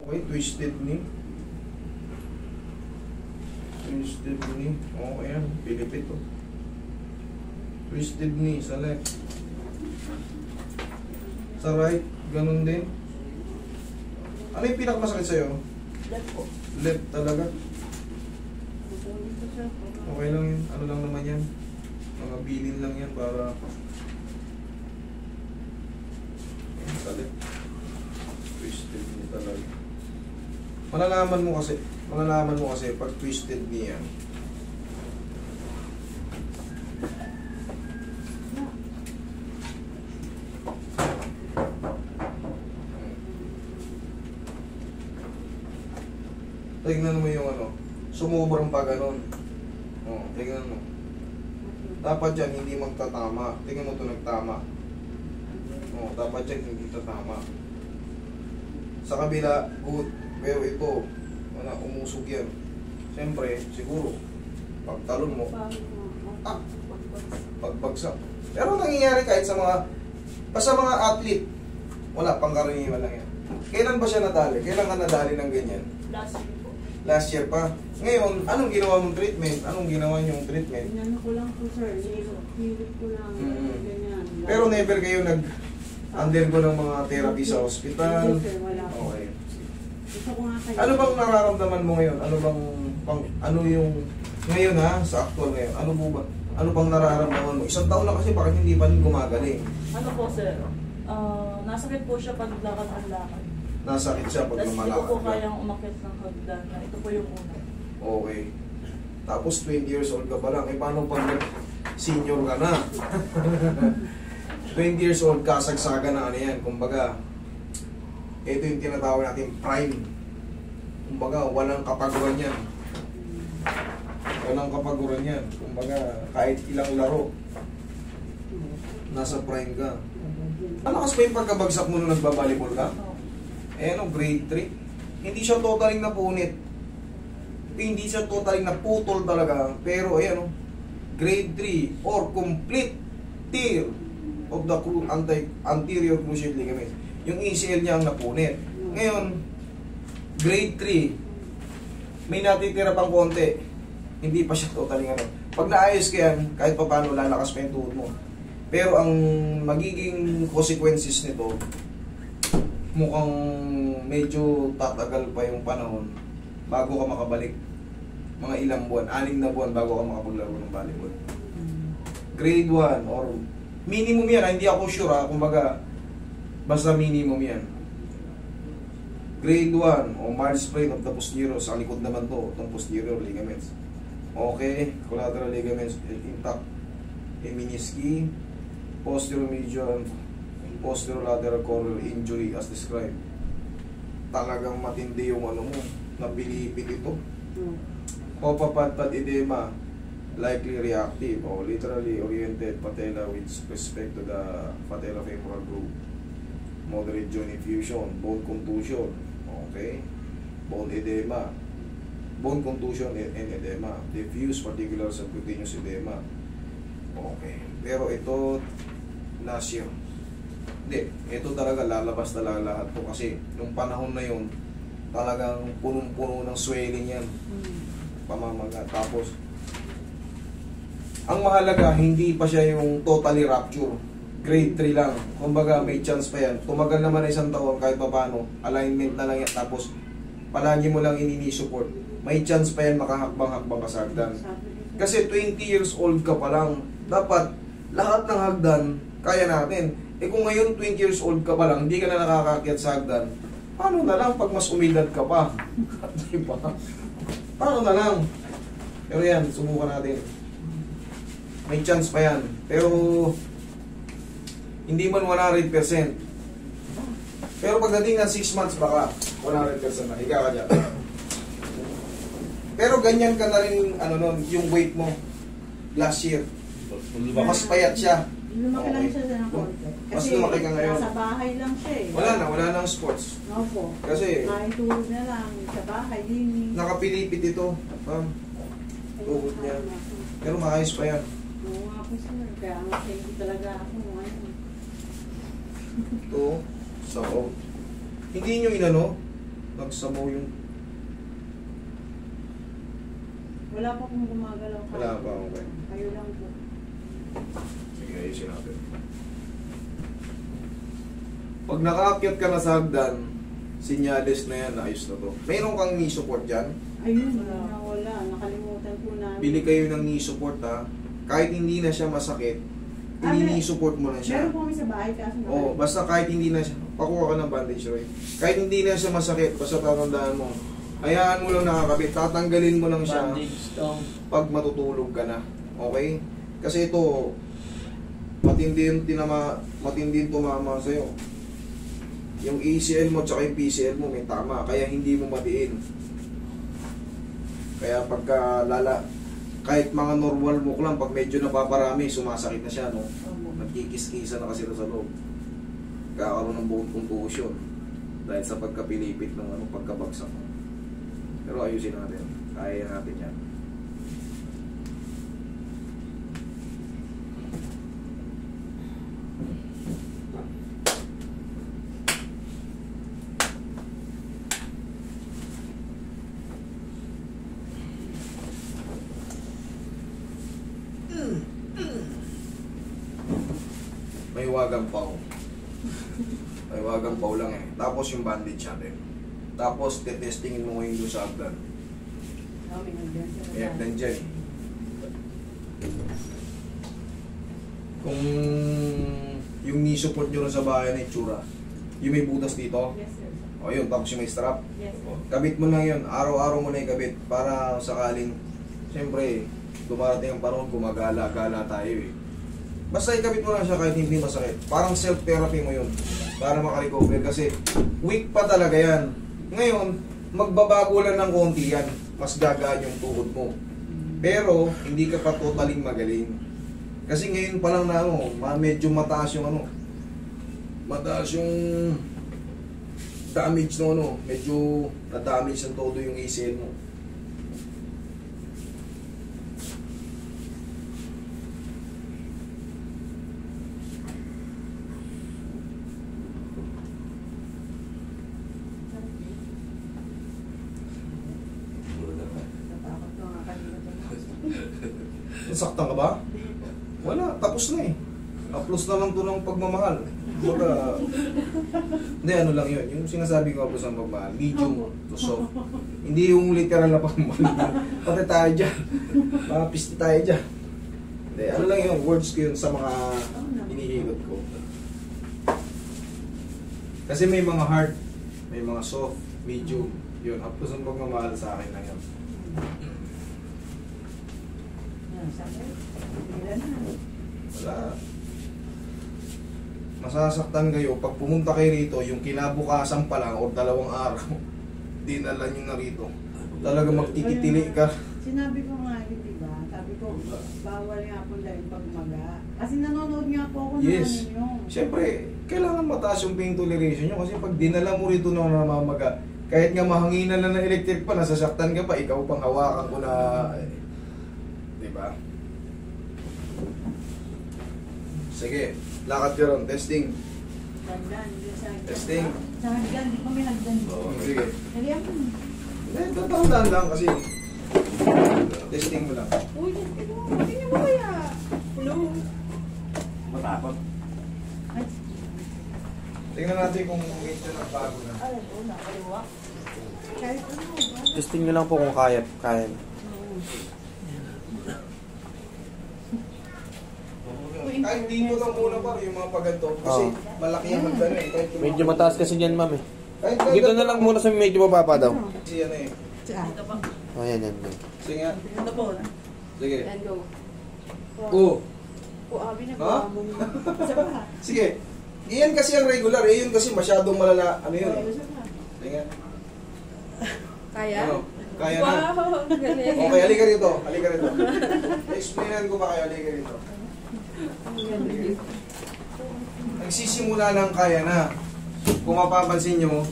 Okay, twisted knee. Twisted knee. Okay yan, pilipit to. Twisted knee sa left. Sa right, ganun din. Ano yung pinakamasakit sa'yo? Left po. Left talaga. Okay lang yun. Ano lang naman yan? Mga bilin lang yan para... Sa left. Twisted knee talaga. Malalaman mo kasi pag twisted knee yan. Tignan mo yung ano, sumubrang pa ganun. Oh, tignan mo. Dapat yan hindi magtatama. Tignan mo ito nagtama. Oh, dapat yan hindi tatama. Sa kabila, good. Pero ito, wala, umusog yan. Siyempre, siguro, pagtalon mo, pagbagsak. Pero nangyayari kahit sa mga, basta mga athlete, wala, pangkaraniwan lang yan. Kailan ba siya nadali? Kailan ka nadali ng ganyan? Last year po. Last year pa. Ngayon, anong ginawa mong treatment? Anong ginawa niyong treatment? Inano ko lang po sir, hilip ko lang, ganyan. Pero never kayo nag-undergo ng mga therapy sa hospital? Hindi sir, wala po. Okay. Gusto ko nga kayo. Ano bang nararamdaman mo ngayon? Ano yung ngayon ha, sa actual ngayon? Ano po ba? Ano bang nararamdaman mo? Isang taon na kasi bakit hindi pa rin gumagaling? Ano po sir, nasakit po siya pag lakad ang lakad. Nasakit siya pag Tapos hindi lumalakad ko po ka. kayang umakyat ng hagdan. Ito po yung una. Okay. Tapos 20 years old ka pa lang. Eh paano pag senior ka na? 20 years old, kasagsaga na ano yan. Kumbaga, ito yung tinatawag natin prime. Kumbaga, walang kapaguran yan. Walang kapaguran yan. Kumbaga, kahit ilang laro, nasa prime ka. Malakas pa yung pagkabagsak mo nung nagbabalibol ka? Eh ano, grade 3. Hindi siya totaling napunit. Hindi siya totaling naputol talaga. Pero ayan o, grade 3 or complete tear of the anterior cruciate ligament. Yung ACL niya ang napunit. Ngayon, grade 3, may natitira pang konti. Hindi pa siya totaling ano. Pag naayos ka yan, kahit pa paano lalakas pa yung tuhod mo. Pero ang magiging consequences nito, mukhang medyo tatagal pa yung panahon bago ka makabalik. Mga ilang buwan, 6 na buwan bago ka makapaglaro ng volleyball. Grade 1 or minimum yan, hindi ako sure ha, kumbaga basta minimum yan. Grade 1 o mild sprain of the posterior, sa likod naman to, itong posterior ligaments. Okay, collateral ligaments intact. Menisci, posterior medial, posterolateral coronal injury as described. Talagang matindi yung ano mo, napilipit ito. Popapadpad edema, likely reactive o literally oriented patella with respect to the patellofemoral groove. Moderate joint effusion, bone contusion, okay. Bone edema, bone contusion and edema, diffuse particular subcutaneous edema. Okay. Pero ito, last year. Hindi, ito talaga lalabas talaga lahat po kasi nung panahon na yun, talagang punong-puno ng swelling yan. Pamamaga. Tapos, ang mahalaga, hindi pa siya yung totally rupture. Grade 3 lang. Kumbaga, may chance pa yan. Tumagal naman na 1 taon kahit pa paano. Alignment na lang yan. Tapos, palagi mo lang inini-support. May chance pa yan makahakbang-hakbang ka sa hagdan. Kasi 20 years old ka pa lang. Dapat, lahat ng hagdan, kaya natin. Eh kung ngayon 20 years old ka pa lang, hindi ka na nakakakyat sa hagdan, paano na lang pag mas umidad ka pa? Diba? Paano na lang? Pero yan, subukan natin. May chance pa yan. Pero, hindi man 100%. Pero pagdating ng 6 months, baka 100% na. Higa ka dyan. Pero ganyan ka na rin, ano nun, yung weight mo last year. Mas payat siya. Lumaki lang siya sa konti. Mas lumaki ka ngayon. Sa bahay lang siya eh. Wala nang sports. Opo. Kasi, Kain tulog na lang. Sa bahay, din. nakapilipit ito. Tuhod niya. Pero maayos pa yan. Oo nga po sir. Kaya nga hindi talaga ako ngayon. Ito, so, hindi nyo inano, Nagsabaw yung... Wala pa kong gumagalaw. Wala pa, okay. Kayo lang po. Sige, ayusin natin. Pag nakaakyat ka na sa hagdan, sinyales na yan, ayos na to. Mayroon kang knee support dyan. Ayun, wala. Nakalimutan po namin. Bili kayo ng knee support ha. Kahit hindi na siya masakit, knee support mo na siya. Meron po kami sa bahay kaso na. Oo, basta kahit hindi na siya, pakuha ka ng bandage, Roy. Kahit hindi na siya masakit, basta tatandaan mo. Hayaan mo lang nakakabit, tatanggalin mo lang siya pag matutulog ka na. Okay? Kasi ito, matindi yung tumama sa'yo. Yung ACL mo tsaka yung PCL mo may tama, kaya hindi mo matiin. Kaya pagka kahit mga normal mo lang, pag medyo napaparami, sumasakit na siya, no? Nagkikis-kisa na kasi sa loob. Kakaroon ng buong contusion dahil sa pagkapilipit ng pagkabagsak mo. Pero ayusin natin. Kaya natin yan. May wagang pau. May wagang pau lang eh. Tapos yung bandage natin. Tapos tetestingin mo ngayon doon sa hagdan. May hagdan dyan. Kung yung knee support nyo lang sa bahay na itsura, yung may butas dito, Yes, sir. o yun, tapos yung may strap, Yes, sir. kabit mo lang yun, araw-araw mo na ikabit para sakaling, siyempre, dumarating ang panahon, gumagala-gala tayo eh. Basta ikabit mo lang siya kahit hindi masakit. Parang self-therapy mo yun para makarecover kasi weak pa talaga yan. Ngayon, magbabago lang ng konti yan. Mas gagaan yung tuhod mo. Pero, hindi ka pa totaling magaling. Kasi ngayon pa lang na medyo mataas yung mataas yung damage no medyo na-damage ng todo yung ACL mo. Nasaktan ka ba? Wala, tapos na eh. Aplos na lang to ng pagmamahal. Baga, hindi, ano lang yun. Yung sinasabi ko aplos ng pagmamahal, medium to soft. Hindi yung literal na pagmamahal. Pati tayo dyan. Mga pisti tayo dyan. Hindi, ano lang yun, words ko yun sa mga inihigot ko. Kasi may mga hard, may mga soft, medium. Yun, aplos ng pagmamahal sa akin lang yun. Wala. Masasaktan kayo pag pumunta kayo rito, yung kinabukasan pa lang o 2 araw, dinala nyo na rito. Talaga magtititili ka. Sinabi ko nga yun, diba? Sabi ko, bawal nga po dahil pagmaga. Kasi nanonood nga po ako Yes. ng ninyo. Siyempre, kailangan mataas yung pain toleration nyo kasi pag dinala mo rito na namamaga, kahit nga mahanginan na ng electric pa, nasasaktan ka pa, ikaw pang hawakan ko na... Diba? Sige, lakad ka ron, testing. Hagdan, yun sa hagdan. Testing. Sa hagdan, di ba may hagdan? Sige. Naliyan ko. Tatandaan lang kasi. Testing mo lang. Uy, hindi niyo ba kaya? Hello? Matakot. Ay, Tingnan natin kung medyo nagbago na. ay, oo, nakaliwa. Kahit ano, ba? Testing nyo lang po kung kaya. Kahit dito lang muna pa yung mga paganto. Kasi malaki yung hagdan eh. Kahit yung Medyo mga- mataas kasi dyan, ma'am eh. Kahit Dito na lang muna sa medyo mababa daw. Kasi yan eh. Ito pa. Oh, yan. Sige nga. Ito po. Sige. And go. Oo. Po, abi na Ha? mo. Isa pa. Sige. Iyan kasi ang regular. Eh, yun kasi masyadong malala. Ano yun? Isa pa. Sige nga. Kaya? Ano? Kaya na. Wow, galing. Okay, halika rito. Halika rito. Explainan ko ba kayo? Halika rito. Nagsisimula ng kaya na. Kung mapapansin nyo,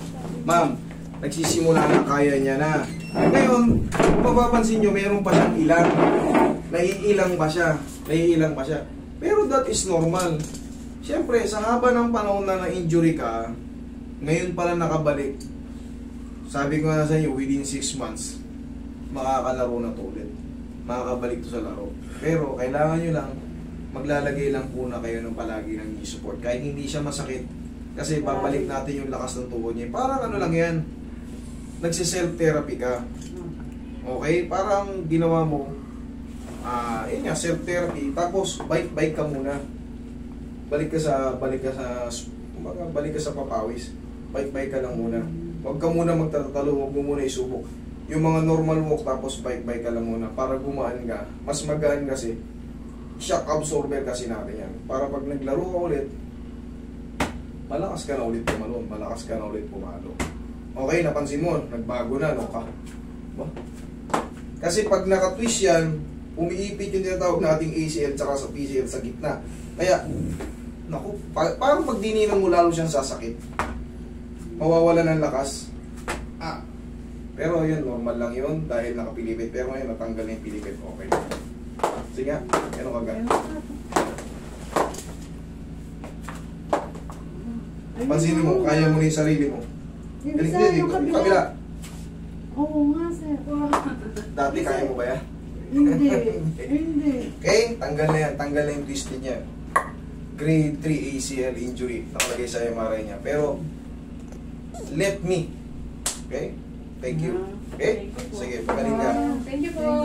ma'am, nagsisimula ng kaya niya na. Ngayon, kung mapapansin nyo, mayroon pa siyang ilang. Naiilang ba siya? Naiilang ba siya? Pero that is normal. Siyempre, sa haba ng panahon na na-injury ka, ngayon pala nakabalik. Sabi ko nga sa inyo, within 6 months, makakalaro na to ulit. Makakabalik to sa laro. Pero kailangan nyo lang, maglalagay lang po na kayo ng palagi ng knee support. Kahit hindi siya masakit, kasi babalik natin yung lakas ng tuhod niya. Parang ano lang yan, nagsi-self-therapy ka. Okay? Parang ginawa mo, yun nga, self-therapy. Tapos, bike ka muna. Balik ka sa papawis. Bike ka lang muna. Huwag ka muna magtatalo, huwag mo muna isubok. Yung mga normal walk, tapos bike ka lang muna. Para gumaan ka. Mas magaan kasi. Shock absorber kasi natin yan. Para pag naglaro ka ulit, malakas ka na ulit pumalon. Malakas ka na ulit pumalo. Okay, napansin mo, nagbago na, no? Kasi pag nakatwist yan, umiipit yung tinatawag nating ACL tsaka sa PCL sa gitna. Kaya, naku, parang pag dininan mo lalo siyang sasakit. Mawawala ng lakas. Pero yun, normal lang yun dahil nakapilipit. Pero ngayon, natanggal na yung pilipit. Okay. Sige nga, ano ka gan? Pansinin mo, kaya mo na yung sarili mo. Hindi, kabila. Oo nga, sir. Dati kaya mo ba yan? Hindi. Okay, tanggal na yan. Tanggal na yung twisted niya. Grade 3 ACL injury. Nakalagay sa MRI niya. Pero, let me. Okay? Thank you. Okay? Sige, pagaling ka. Thank you po.